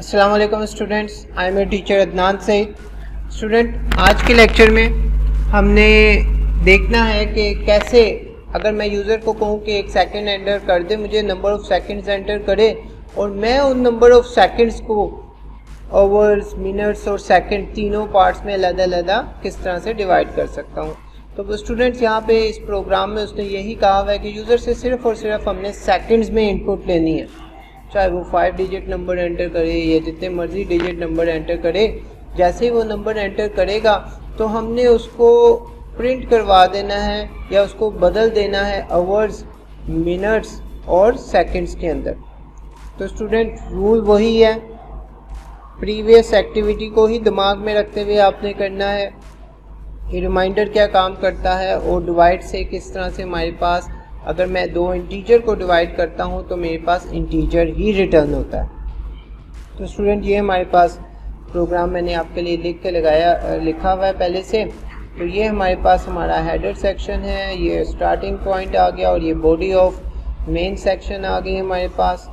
अस्सलाम वालेकुम students, I am a teacher Adnan Saeed. Student, आज के लेक्चर में हमने देखना है कि कैसे अगर मैं यूज़र को कहूँ कि एक सेकंड एंटर कर दे, मुझे नंबर ऑफ़ सेकंड्स एंटर करे और मैं उन नंबर ऑफ़ सेकंड्स को आवर्स, मिनट्स और सेकंड तीनों पार्ट्स में अलग-अलग किस तरह से डिवाइड कर सकता हूँ। तो स्टूडेंट्स, यहाँ पे इस प्रोग्राम में उसने यही कहा हुआ है कि यूज़र से सिर्फ़ और सिर्फ हमने सेकंड्स में इनपुट लेनी है, चाहे वो 5 डिजिट नंबर एंटर करे या जितने मर्जी डिजिट नंबर एंटर करे। जैसे ही वो नंबर एंटर करेगा तो हमने उसको प्रिंट करवा देना है या उसको बदल देना है आवर्स, मिनट्स और सेकंड्स के अंदर। तो स्टूडेंट, रूल वही है, प्रीवियस एक्टिविटी को ही दिमाग में रखते हुए आपने करना है। ये रिमाइंडर क्या काम करता है और डिवाइड से किस तरह से हमारे पास, अगर मैं दो इंटीजर को डिवाइड करता हूँ तो मेरे पास इंटीजर ही रिटर्न होता है। तो स्टूडेंट, ये हमारे पास प्रोग्राम मैंने आपके लिए लिखा हुआ है पहले से। तो ये हमारे पास हमारा हेडर सेक्शन है, ये स्टार्टिंग पॉइंट आ गया और ये बॉडी ऑफ मेन सेक्शन आ गई हमारे पास।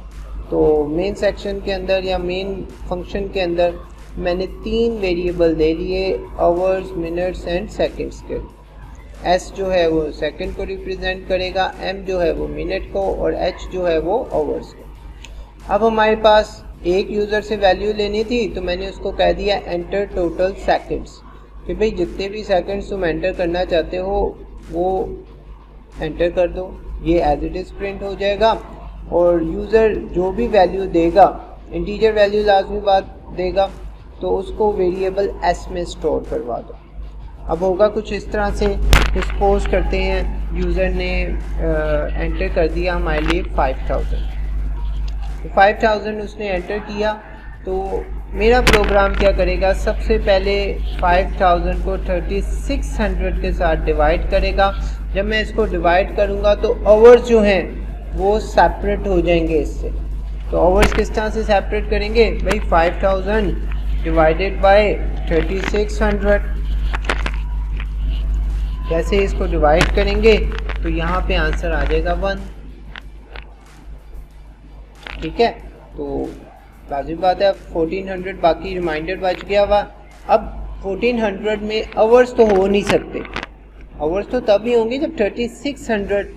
तो मेन सेक्शन के अंदर या मेन फंक्शन के अंदर मैंने 3 वेरिएबल दे लिए, आवर्स, मिनट्स एंड सेकंड्स के। एस जो है वो सेकंड को रिप्रेजेंट करेगा, एम जो है वो मिनट को और एच जो है वो आवर्स को। अब हमारे पास एक यूज़र से वैल्यू लेनी थी तो मैंने उसको कह दिया एंटर टोटल सेकंड्स, कि भाई जितने भी सेकंड्स तुम एंटर करना चाहते हो वो एंटर कर दो। ये एज इट इज़ प्रिंट हो जाएगा और यूज़र जो भी वैल्यू देगा, इंटीजर वैल्यू लाजमी बात देगा, तो उसको वेरिएबल एस में स्टोर करवा दो। अब होगा कुछ इस तरह से, सपोज करते हैं यूज़र ने एंटर कर दिया हमारे लिए 5000। तो 5000 उसने एंटर किया तो मेरा प्रोग्राम क्या करेगा, सबसे पहले 5000 को 3600 के साथ डिवाइड करेगा। जब मैं इसको डिवाइड करूँगा तो आवर्स जो हैं वो सेपरेट हो जाएंगे इससे। तो आवर्स किस तरह से सेपरेट करेंगे भाई, 5000 डिवाइडेड बाय 3600। जैसे इसको डिवाइड करेंगे तो यहाँ पे आंसर आ जाएगा 1। ठीक है, तो लाजिम बात है, अब 1400 बाकी रिमाइंडर बच गया हुआ। अब 1400 में आवर्स तो हो नहीं सकते, आवर्स तो तब ही होंगे जब 3600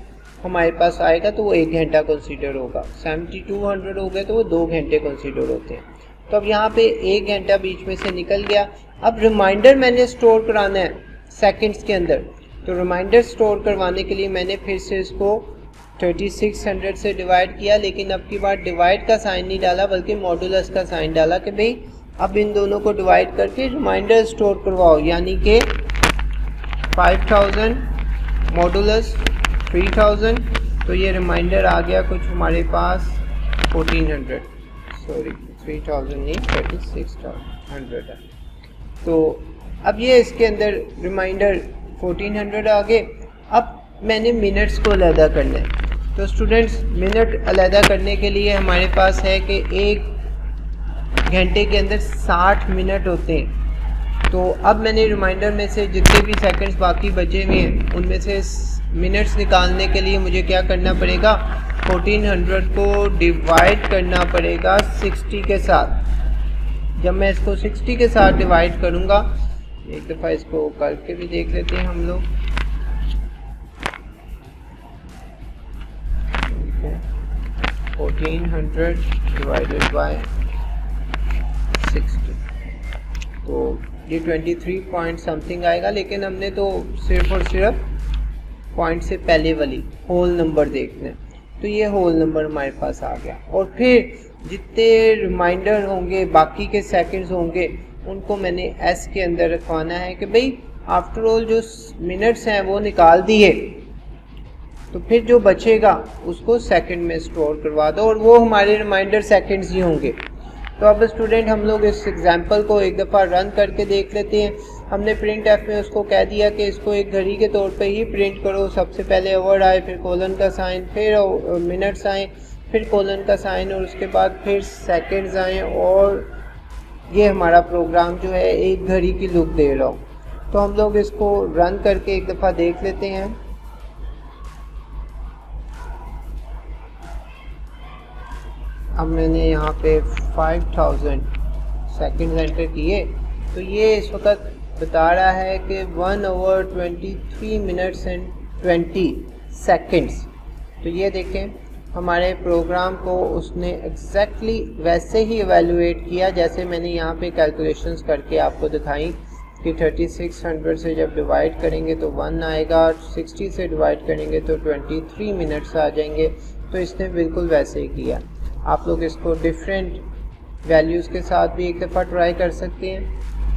हमारे पास आएगा तो वो 1 घंटा कंसीडर होगा। 7200 हो गए तो वो 2 घंटे कंसीडर होते हैं। तो अब यहाँ पे 1 घंटा बीच में से निकल गया। अब रिमाइंडर मैंने स्टोर कराना है सेकंड्स के अंदर, तो रिमाइंडर स्टोर करवाने के लिए मैंने फिर से इसको 3600 से डिवाइड किया, लेकिन अब की बार डिवाइड का साइन नहीं डाला बल्कि मॉडुलस का साइन डाला कि भाई अब इन दोनों को डिवाइड करके रिमाइंडर स्टोर करवाओ। यानी कि 5000 मॉडुलस 3000, तो ये रिमाइंडर आ गया कुछ हमारे पास 1400, सॉरी 3000 नहीं 3600 है। तो अब ये इसके अंदर रिमाइंडर 1400 आ गए। अब मैंने मिनट्स को अलहदा करना है। तो स्टूडेंट्स, मिनट अलहदा करने के लिए हमारे पास है कि 1 घंटे के अंदर 60 मिनट होते हैं। तो अब मैंने रिमाइंडर में से जितने भी सेकंड्स बाकी बचे हुए हैं उनमें से मिनट्स निकालने के लिए मुझे क्या करना पड़ेगा, 1400 को डिवाइड करना पड़ेगा 60 के साथ। जब मैं इसको 60 के साथ डिवाइड करूँगा, एक दफ़ा इसको करके भी देख लेते हैं हम लोग। 1400 डिवाइडेड बाय 60, तो ये 23 पॉइंट समथिंग आएगा। लेकिन हमने तो सिर्फ और सिर्फ पॉइंट से पहले वाली होल नंबर देखना है, तो ये होल नंबर हमारे पास आ गया। और फिर जितने रिमाइंडर होंगे, बाकी के सेकंड्स होंगे, उनको मैंने एस के अंदर रखवाना है कि भाई आफ्टर ऑल जो मिनट्स हैं वो निकाल दिए, तो फिर जो बचेगा उसको सेकंड में स्टोर करवा दो और वो हमारे रिमाइंडर सेकंड्स ही होंगे। तो अब स्टूडेंट, हम लोग इस एग्जांपल को एक दफ़ा रन करके देख लेते हैं। हमने प्रिंट एफ में उसको कह दिया कि इसको एक घड़ी के तौर पे ही प्रिंट करो। सबसे पहले आवर आए, फिर कोलन का साइन, फिर मिनट्स आए, फिर कोलन का साइन और उसके बाद फिर सेकंड्स आए, और ये हमारा प्रोग्राम जो है एक घड़ी की लुक दे रहा हूँ। तो हम लोग इसको रन करके एक दफ़ा देख लेते हैं। अब मैंने यहाँ पे 5000 सेकंड एंटर किए, तो ये इस वक्त बता रहा है कि 1 hour 23 minutes and 20 seconds। तो ये देखें हमारे प्रोग्राम को उसने एग्जैक्टली वैसे ही एवेलुएट किया जैसे मैंने यहाँ पे कैलकुलेशंस करके आपको दिखाई कि 3600 से जब डिवाइड करेंगे तो 1 आएगा, 60 से डिवाइड करेंगे तो 23 मिनट्स आ जाएंगे। तो इसने बिल्कुल वैसे ही किया। आप लोग इसको डिफरेंट वैल्यूज़ के साथ भी एक दफ़ा ट्राई कर सकते हैं।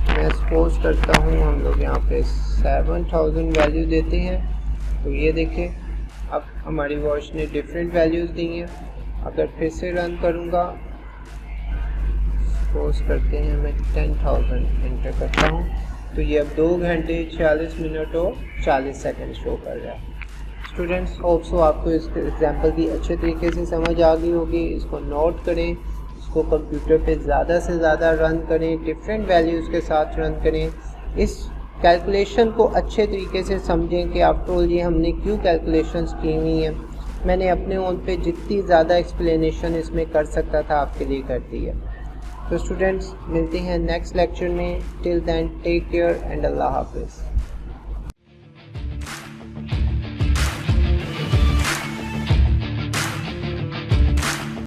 मैं सपोज करता हूँ हम लोग यहाँ पे 7000 वैल्यू देते हैं, तो ये देखें अब हमारी वॉच ने डिफरेंट वैल्यूज़ दी हैं। अगर फिर से रन करूँगा, सपोज करते हैं मैं 10,000 एंटर करता हूँ, तो ये अब 2 घंटे 46 मिनट और 40 सेकंड शो कर रहा है। स्टूडेंट्स होप सो आपको इस एग्जांपल की अच्छे तरीके से समझ आ गई होगी। इसको नोट करें, इसको कंप्यूटर पे ज़्यादा से ज़्यादा रन करें, डिफरेंट वैल्यूज़ के साथ रन करें। इस कैलकुलेशन को अच्छे तरीके से समझें कि आफ्टर ऑल ये हमने क्यों कैलकुलेशंस की हुई हैं। मैंने अपने ओन पे जितनी ज़्यादा एक्सप्लेनेशन इसमें कर सकता था आपके लिए कर दी है। तो स्टूडेंट्स मिलते हैं नेक्स्ट लेक्चर में। Till then take care and Allah हाफिज़।